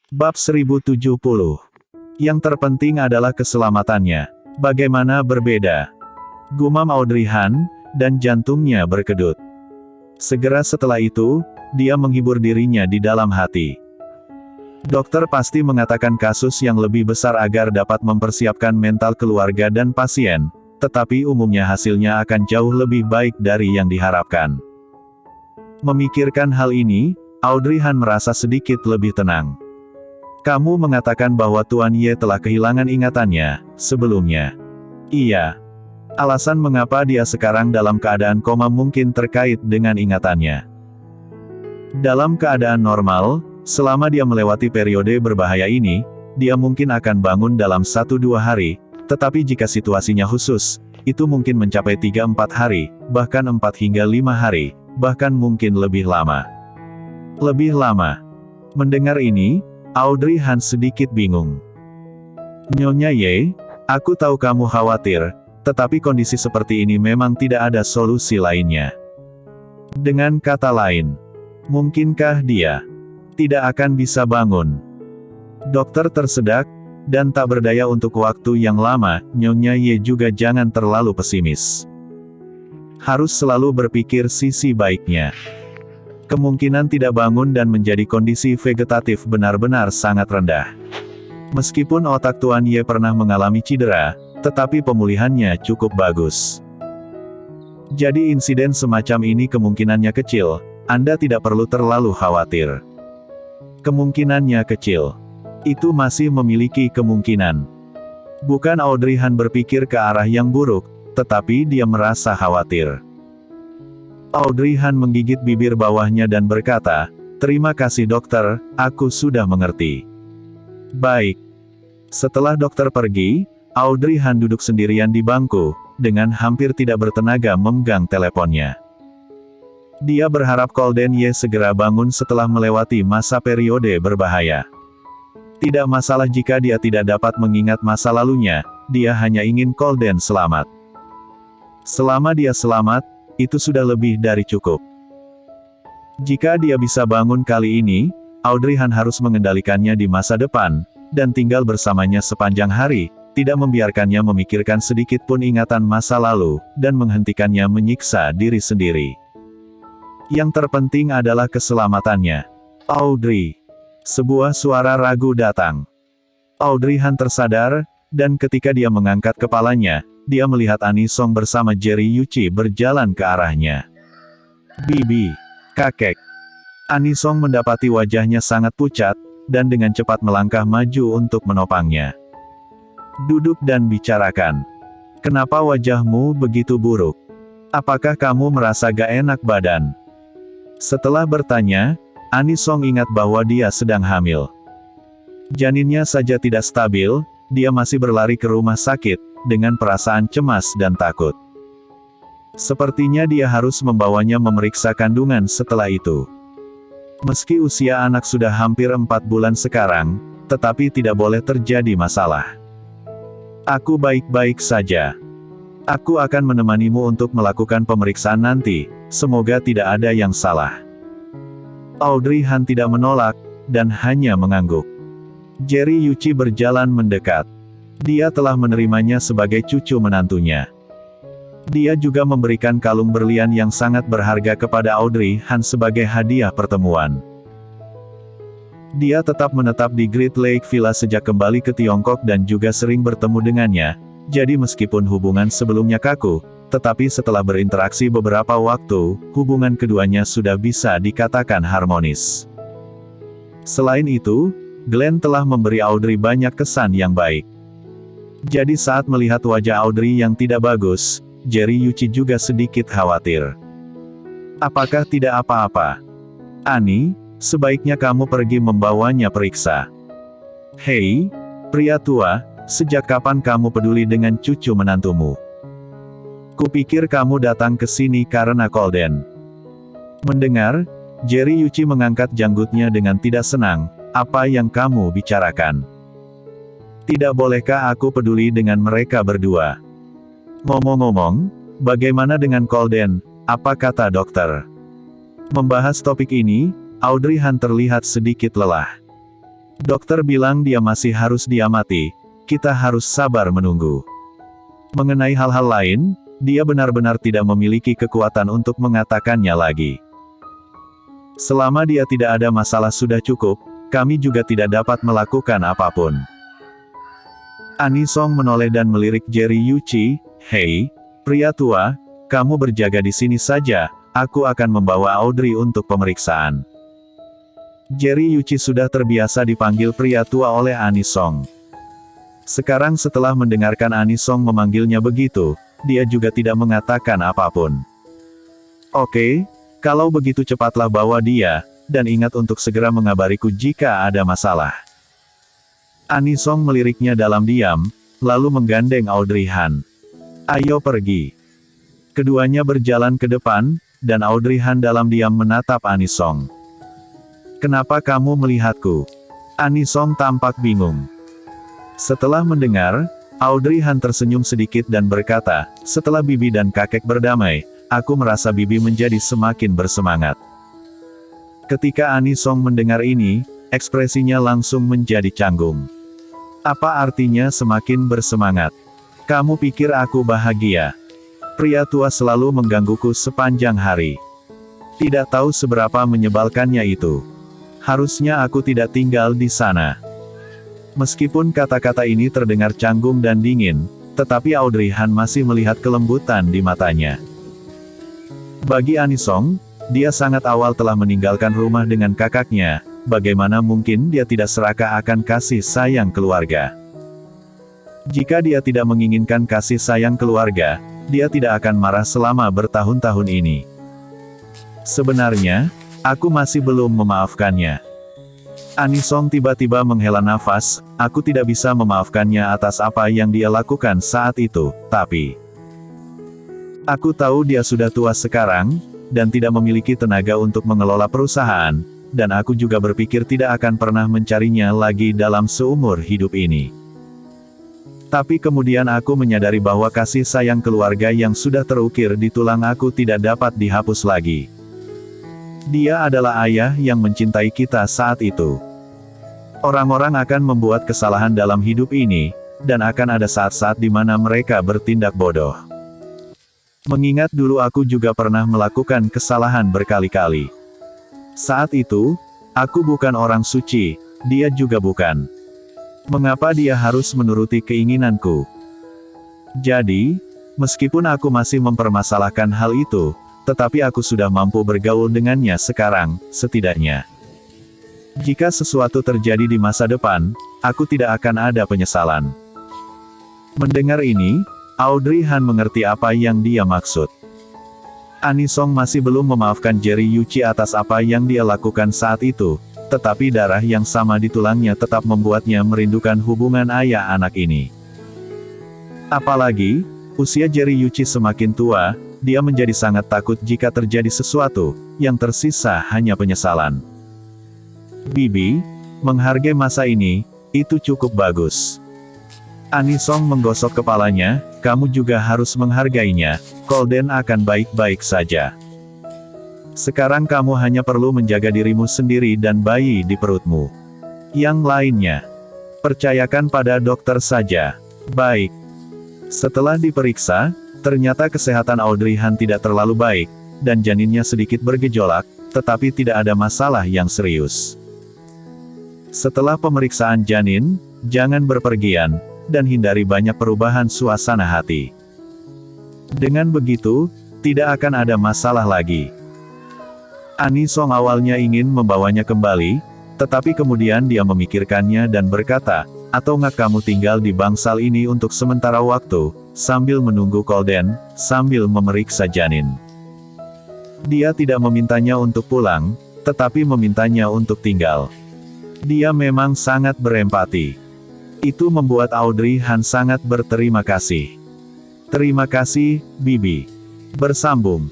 Bab 1070. Yang terpenting adalah keselamatannya. Bagaimana berbeda? Gumam Audrey Han, dan jantungnya berkedut. Segera setelah itu, dia menghibur dirinya di dalam hati. Dokter pasti mengatakan kasus yang lebih besar agar dapat mempersiapkan mental keluarga dan pasien, tetapi umumnya hasilnya akan jauh lebih baik dari yang diharapkan. Memikirkan hal ini, Audrey Han merasa sedikit lebih tenang. Kamu mengatakan bahwa Tuan Ye telah kehilangan ingatannya, sebelumnya. Iya. Alasan mengapa dia sekarang dalam keadaan koma mungkin terkait dengan ingatannya. Dalam keadaan normal, selama dia melewati periode berbahaya ini, dia mungkin akan bangun dalam 1-2 hari, tetapi jika situasinya khusus, itu mungkin mencapai 3-4 hari, bahkan 4 hingga 5 hari, bahkan mungkin lebih lama. Lebih lama. Mendengar ini, Audrey Han sedikit bingung. Nyonya Ye, aku tahu kamu khawatir, tetapi kondisi seperti ini memang tidak ada solusi lainnya. Dengan kata lain, mungkinkah dia tidak akan bisa bangun? Dokter tersedak, dan tak berdaya untuk waktu yang lama. Nyonya Ye juga jangan terlalu pesimis. Harus selalu berpikir sisi baiknya. Kemungkinan tidak bangun dan menjadi kondisi vegetatif benar-benar sangat rendah. Meskipun otak Tuan Ye pernah mengalami cedera, tetapi pemulihannya cukup bagus. Jadi insiden semacam ini kemungkinannya kecil, Anda tidak perlu terlalu khawatir. Kemungkinannya kecil. Itu masih memiliki kemungkinan. Bukan Audrey Han berpikir ke arah yang buruk, tetapi dia merasa khawatir. Audrey Han menggigit bibir bawahnya dan berkata, "Terima kasih dokter, aku sudah mengerti." Baik. Setelah dokter pergi, Audrey Han duduk sendirian di bangku, dengan hampir tidak bertenaga memegang teleponnya. Dia berharap Colden Ye segera bangun setelah melewati masa periode berbahaya. Tidak masalah jika dia tidak dapat mengingat masa lalunya, dia hanya ingin Colden selamat. Selama dia selamat, itu sudah lebih dari cukup. Jika dia bisa bangun kali ini, Audrey Han harus mengendalikannya di masa depan, dan tinggal bersamanya sepanjang hari, tidak membiarkannya memikirkan sedikit pun ingatan masa lalu, dan menghentikannya menyiksa diri sendiri. Yang terpenting adalah keselamatannya. Audrey. Sebuah suara ragu datang. Audrey Han tersadar, dan ketika dia mengangkat kepalanya, dia melihat Anisong bersama Jerry Yuchi berjalan ke arahnya. Bibi. Kakek. Anisong mendapati wajahnya sangat pucat, dan dengan cepat melangkah maju untuk menopangnya. Duduk dan bicarakan. Kenapa wajahmu begitu buruk? Apakah kamu merasa gak enak badan? Setelah bertanya, Anisong ingat bahwa dia sedang hamil. Janinnya saja tidak stabil, dia masih berlari ke rumah sakit, dengan perasaan cemas dan takut. Sepertinya dia harus membawanya memeriksa kandungan setelah itu. Meski usia anak sudah hampir 4 bulan sekarang, tetapi tidak boleh terjadi masalah. Aku baik-baik saja. Aku akan menemanimu untuk melakukan pemeriksaan nanti, semoga tidak ada yang salah. Audrey Han tidak menolak, dan hanya mengangguk. Jerry Yuchi berjalan mendekat. Dia telah menerimanya sebagai cucu menantunya. Dia juga memberikan kalung berlian yang sangat berharga kepada Audrey Han sebagai hadiah pertemuan. Dia tetap menetap di Great Lake Villa sejak kembali ke Tiongkok dan juga sering bertemu dengannya, jadi meskipun hubungan sebelumnya kaku, tetapi setelah berinteraksi beberapa waktu, hubungan keduanya sudah bisa dikatakan harmonis. Selain itu, Glenn telah memberi Audrey banyak kesan yang baik. Jadi saat melihat wajah Audrey yang tidak bagus, Jerry Yuchi juga sedikit khawatir. Apakah tidak apa-apa? Ani, sebaiknya kamu pergi membawanya periksa. Hei, pria tua, sejak kapan kamu peduli dengan cucu menantumu? Kupikir kamu datang ke sini karena Colden. Mendengar, Jerry Yuchi mengangkat janggutnya dengan tidak senang. Apa yang kamu bicarakan? Tidak bolehkah aku peduli dengan mereka berdua? Ngomong-ngomong, bagaimana dengan Colden? Apa kata dokter? Membahas topik ini, Audrey Han terlihat sedikit lelah. Dokter bilang dia masih harus diamati, kita harus sabar menunggu. Mengenai hal-hal lain, dia benar-benar tidak memiliki kekuatan untuk mengatakannya lagi. Selama dia tidak ada masalah sudah cukup, kami juga tidak dapat melakukan apapun. Anisong menoleh dan melirik Jerry Yuchi, "Hei, pria tua, kamu berjaga di sini saja, aku akan membawa Audrey untuk pemeriksaan." Jerry Yuchi sudah terbiasa dipanggil pria tua oleh Anisong. Sekarang setelah mendengarkan Anisong memanggilnya begitu, dia juga tidak mengatakan apapun. "Oke, kalau begitu cepatlah bawa dia, dan ingat untuk segera mengabariku jika ada masalah." Anisong meliriknya dalam diam, lalu menggandeng Audrey Han. "Ayo pergi." Keduanya berjalan ke depan, dan Audrey Han dalam diam menatap Anisong. "Kenapa kamu melihatku?" Anisong tampak bingung. Setelah mendengar, Audrey Han tersenyum sedikit dan berkata, "Setelah Bibi dan kakek berdamai, aku merasa Bibi menjadi semakin bersemangat." Ketika Anisong mendengar ini, ekspresinya langsung menjadi canggung. "Apa artinya semakin bersemangat? Kamu pikir aku bahagia? Pria tua selalu menggangguku sepanjang hari. Tidak tahu seberapa menyebalkannya itu. Harusnya aku tidak tinggal di sana." Meskipun kata-kata ini terdengar canggung dan dingin, tetapi Audrey Han masih melihat kelembutan di matanya. Bagi Anisong, dia sangat awal telah meninggalkan rumah dengan kakaknya, bagaimana mungkin dia tidak serakah akan kasih sayang keluarga? Jika dia tidak menginginkan kasih sayang keluarga, dia tidak akan marah selama bertahun-tahun ini. "Sebenarnya, aku masih belum memaafkannya." Anisong tiba-tiba menghela nafas, "Aku tidak bisa memaafkannya atas apa yang dia lakukan saat itu, tapi aku tahu dia sudah tua sekarang, dan tidak memiliki tenaga untuk mengelola perusahaan, dan aku juga berpikir tidak akan pernah mencarinya lagi dalam seumur hidup ini. Tapi kemudian aku menyadari bahwa kasih sayang keluarga yang sudah terukir di tulang aku tidak dapat dihapus lagi. Dia adalah ayah yang mencintai kita saat itu. Orang-orang akan membuat kesalahan dalam hidup ini, dan akan ada saat-saat di mana mereka bertindak bodoh. Mengingat dulu aku juga pernah melakukan kesalahan berkali-kali. Saat itu, aku bukan orang suci, dia juga bukan. Mengapa dia harus menuruti keinginanku? Jadi, meskipun aku masih mempermasalahkan hal itu, tetapi aku sudah mampu bergaul dengannya sekarang, setidaknya. Jika sesuatu terjadi di masa depan, aku tidak akan ada penyesalan." Mendengar ini, Audrey Han mengerti apa yang dia maksud. Anisong masih belum memaafkan Jerry Yuchi atas apa yang dia lakukan saat itu, tetapi darah yang sama di tulangnya tetap membuatnya merindukan hubungan ayah anak ini. Apalagi, usia Jerry Yuchi semakin tua, dia menjadi sangat takut jika terjadi sesuatu, yang tersisa hanya penyesalan. "Bibi, menghargai masa ini, itu cukup bagus." Anisong menggosok kepalanya, "Kamu juga harus menghargainya, Golden akan baik-baik saja. Sekarang kamu hanya perlu menjaga dirimu sendiri dan bayi di perutmu. Yang lainnya, percayakan pada dokter saja." "Baik." Setelah diperiksa, ternyata kesehatan Audrey Han tidak terlalu baik, dan janinnya sedikit bergejolak, tetapi tidak ada masalah yang serius. Setelah pemeriksaan janin, jangan berpergian, dan hindari banyak perubahan suasana hati. Dengan begitu, tidak akan ada masalah lagi. Anisong awalnya ingin membawanya kembali, tetapi kemudian dia memikirkannya dan berkata, "Atau nggak kamu tinggal di bangsal ini untuk sementara waktu, sambil menunggu Golden, sambil memeriksa janin." Dia tidak memintanya untuk pulang, tetapi memintanya untuk tinggal. Dia memang sangat berempati. Itu membuat Audrey Han sangat berterima kasih. "Terima kasih, Bibi." Bersambung.